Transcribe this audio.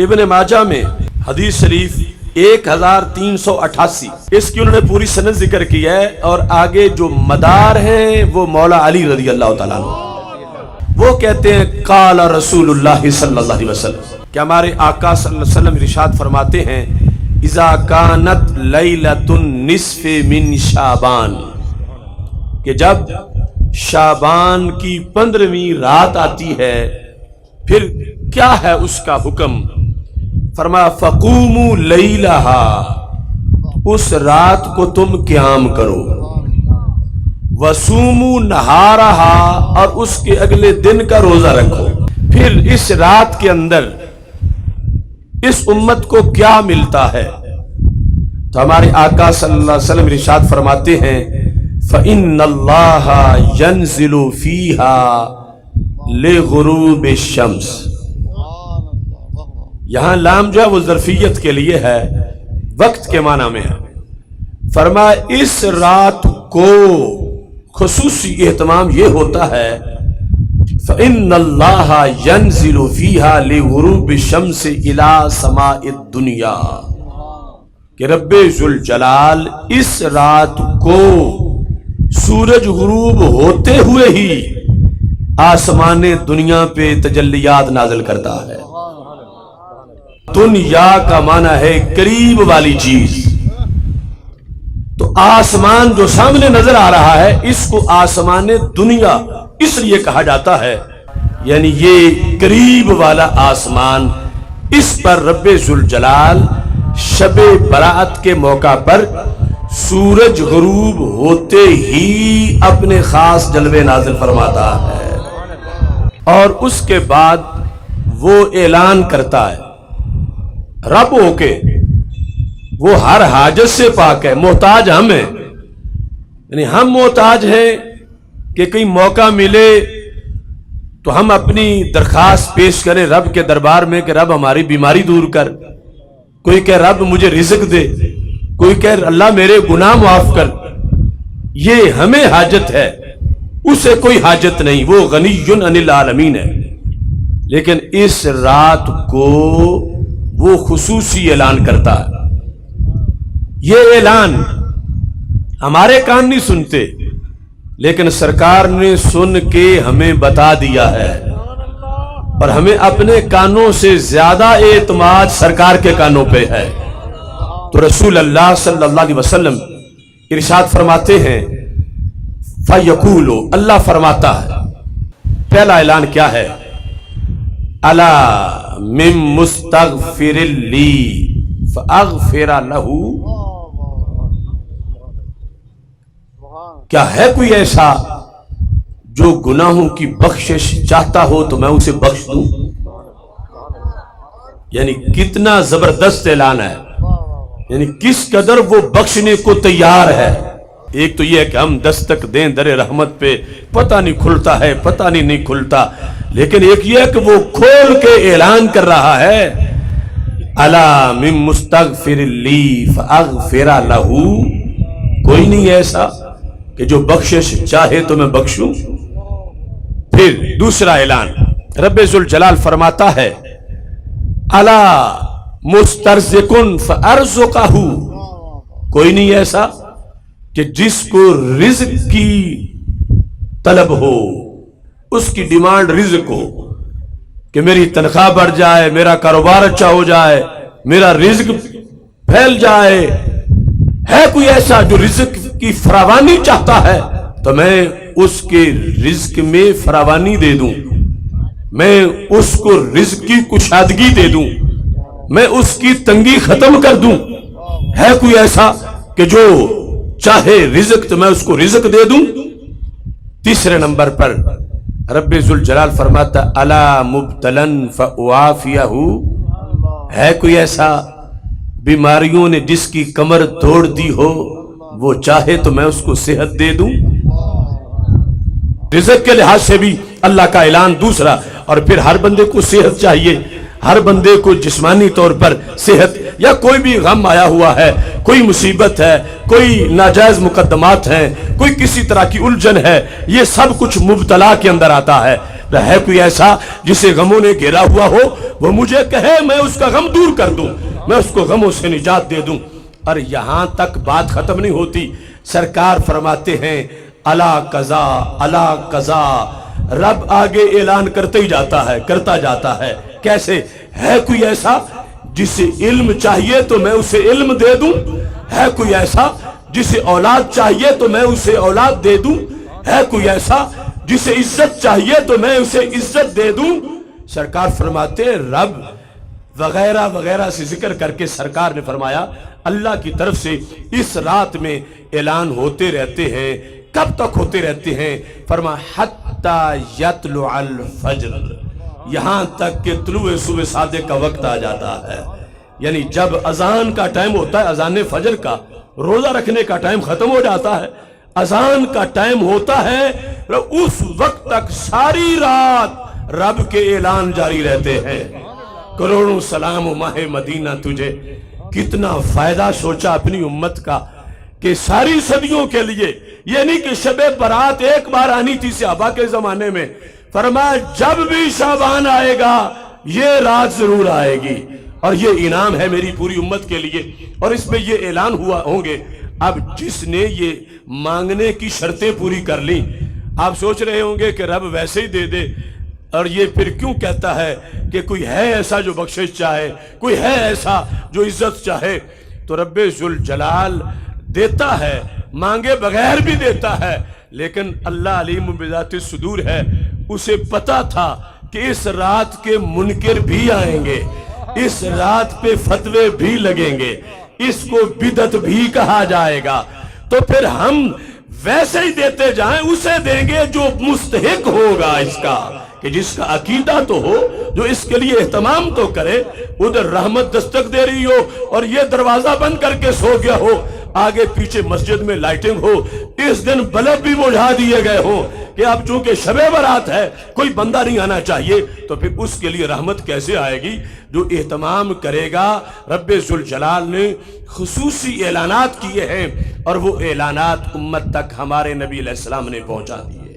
ابن ماجہ میں حدیث شریف 1388 اس کی انہوں نے پوری سند ذکر کی ہے، اور آگے جو مدار ہیں وہ مولا علی رضی اللہ تعالیٰ عنہ وہ کہتے ہیں قال رسول اللہ صلی اللہ علیہ وسلم کہ ہمارے آقا صلی اللہ علیہ وسلم ارشاد فرماتے ہیں اذا کانت لیلۃ النصف من شعبان، کہ جب شعبان کی 15ویں رات آتی ہے پھر کیا ہے اس کا حکم؟ فرمایا فقوموا لیلہا، اس رات کو تم قیام کرو، وصوموا نہارہا، اور اس کے اگلے دن کا روزہ رکھو۔ پھر اس رات کے اندر اس امت کو کیا ملتا ہے؟ تو ہمارے آقا صلی اللہ علیہ وسلم ارشاد فرماتے ہیں فَإِنَّ اللَّهَ يَنزِلُ فِيهَا لِغُرُوبِ الشَّمْسِ، یہاں لام جو ہے وہ ظرفیت کے لیے ہے، وقت کے معنی میں ہے۔ فرمایا اس رات کو خصوصی اہتمام یہ ہوتا ہے فَإِنَّ اللَّهَ يَنزِلُ فِيهَا لِغُرُوبِ الشَّمْسِ إِلَى سَمَاءِ الدُّنْيَا، کہ رب ذوالجلال اس رات کو سورج غروب ہوتے ہوئے ہی آسمان دنیا پہ تجلیات نازل کرتا ہے۔ دنیا کا معنی ہے قریب والی چیز، تو آسمان جو سامنے نظر آ رہا ہے اس کو آسمان دنیا اس لیے کہا جاتا ہے، یعنی یہ قریب والا آسمان، اس پر رب ذوالجلال شب برات کے موقع پر سورج غروب ہوتے ہی اپنے خاص جلوے نازل فرماتا ہے، اور اس کے بعد وہ اعلان کرتا ہے رب ہو کے، وہ ہر حاجت سے پاک ہے، محتاج ہم ہیں، یعنی ہم محتاج ہیں کہ کہیں موقع ملے تو ہم اپنی درخواست پیش کریں رب کے دربار میں کہ رب ہماری بیماری دور کر، کوئی کہ رب مجھے رزق دے، کوئی کہ اللہ میرے گناہ معاف کر، یہ ہمیں حاجت ہے، اسے کوئی حاجت نہیں، وہ غنی عن العالمین ہے۔ لیکن اس رات کو وہ خصوصی اعلان کرتا ہے، یہ اعلان ہمارے کان نہیں سنتے، لیکن سرکار نے سن کے ہمیں بتا دیا ہے، اور ہمیں اپنے کانوں سے زیادہ اعتماد سرکار کے کانوں پہ ہے۔ تو رسول اللہ صلی اللہ علیہ وسلم ارشاد فرماتے ہیں فَيَقُولُ، اللہ فرماتا ہے، پہلا اعلان کیا ہے؟ الا من مستغفر لی فاغفر لہ، کیا ہے کوئی ایسا جو گناہوں کی بخشش چاہتا ہو تو میں اسے بخش دوں؟ یعنی کتنا زبردست اعلان ہے، یعنی کس قدر وہ بخشنے کو تیار ہے۔ ایک تو یہ ہے کہ ہم دستک دیں در رحمت پہ، پتہ نہیں کھلتا ہے، پتہ نہیں کھلتا، لیکن ایک یہ ہے کہ وہ کھول کے اعلان کر رہا ہے الا من مستغفر لی فاغفر لہ، کوئی نہیں ایسا کہ جو بخشش چاہے تو میں بخشوں۔ پھر دوسرا اعلان رب ذوالجلال فرماتا ہے الا مسترزق فارزقہ، کوئی نہیں ایسا کہ جس کو رزق کی طلب ہو، اس کی ڈیمانڈ رزق ہو، کہ میری تنخواہ بڑھ جائے، میرا کاروبار اچھا ہو جائے، میرا رزق پھیل جائے، ہے کوئی ایسا جو رزق کی فراوانی چاہتا ہے تو میں اس کے رزق میں فراوانی دے دوں، میں اس کو رزق کی کشادگی دے دوں، میں اس کی تنگی ختم کر دوں۔ ہے کوئی ایسا کہ جو چاہے رزق تو میں اس کو رزق دے دوں؟ تیسرے نمبر پر رب ذوالجلال فرماتا الا مبتلا فاعافیہ، ہے کوئی ایسا بیماریوں نے جس کی کمر توڑ دی ہو، وہ چاہے تو میں اس کو صحت دے دوں؟ رزق کے لحاظ سے بھی اللہ کا اعلان دوسرا، اور پھر ہر بندے کو صحت چاہیے، ہر بندے کو جسمانی طور پر صحت، یا کوئی بھی غم آیا ہوا ہے، کوئی مصیبت ہے، کوئی ناجائز مقدمات ہیں، کوئی کسی طرح کی الجھن ہے، یہ سب کچھ مبتلا کے اندر آتا ہے۔ ہے کوئی ایسا جسے غموں نے گھیرا ہوا ہو، وہ مجھے کہے، میں اس کا غم دور کر دوں، میں اس کو غموں سے نجات دے دوں۔ اور یہاں تک بات ختم نہیں ہوتی، سرکار فرماتے ہیں الا قضا الا قضا، رب آگے اعلان کرتے ہی جاتا ہے، کرتا جاتا ہے۔ کیسے؟ ہے کوئی ایسا جسے علم چاہیے تو میں اسے علم دے دوں، ہے کوئی ایسا جسے اولاد چاہیے تو میں اسے اولاد دے دوں، ہے کوئی ایسا جسے عزت چاہیے تو میں اسے عزت دے دوں۔ سرکار فرماتے رب وغیرہ وغیرہ سے ذکر کر کے سرکار نے فرمایا اللہ کی طرف سے اس رات میں اعلان ہوتے رہتے ہیں۔ کب تک ہوتے رہتے ہیں؟ فرمایا حتی یطلع الفجر، یہاں تک کہ طلوع صبح صادق کا وقت آ جاتا ہے۔ یعنی جب اذان کا ٹائم ہوتا ہے، اذان فجر کا، روزہ رکھنے کا ٹائم ختم ہو جاتا ہے، اذان کا ٹائم ہوتا ہے، اس وقت تک ساری رات رب کے اعلان جاری رہتے ہیں۔ کروڑوں سلام و ماہ مدینہ تجھے، کتنا فائدہ سوچا اپنی امت کا کہ ساری صدیوں کے لیے، یہ نہیں کہ شب برات ایک بار آنی تھی صحابہ کے زمانے میں، فرمایا جب بھی شعبان آئے گا یہ رات ضرور آئے گی، اور یہ انعام ہے میری پوری امت کے لیے، اور اس میں یہ اعلان ہوا ہوں گے۔ اب جس نے یہ مانگنے کی شرطیں پوری کر لی، آپ سوچ رہے ہوں گے کہ رب ویسے ہی دے دے، اور یہ پھر کیوں کہتا ہے کہ کوئی ہے ایسا جو بخشش چاہے، کوئی ہے ایسا جو عزت چاہے؟ تو رب ذوالجلال دیتا ہے، مانگے بغیر بھی دیتا ہے، لیکن اللہ علیم بذات الصدور ہے، اسے پتا تھا کہ اس رات کے منکر بھی آئیں گے، اس رات پہ فتوے بھی لگیں گے، اس کو بدعت بھی کہا جائے گا، تو پھر ہم ویسے ہی دیتے جائیں، اسے دیں گے جو مستحق ہوگا اس کا، کہ جس کا عقیدہ تو ہو، جو اس کے لیے اہتمام تو کرے۔ ادھر رحمت دستک دے رہی ہو اور یہ دروازہ بند کر کے سو گیا ہو، آگے پیچھے مسجد میں لائٹنگ ہو، اس دن بلب بھی بجھا دیے گئے ہو کہ اب چونکہ شب برات ہے کوئی بندہ نہیں آنا چاہیے، تو پھر اس کے لیے رحمت کیسے آئے گی؟ جو اہتمام کرے گا، رب ذوالجلال نے خصوصی اعلانات کیے ہیں، اور وہ اعلانات امت تک ہمارے نبی علیہ السلام نے پہنچا دیے۔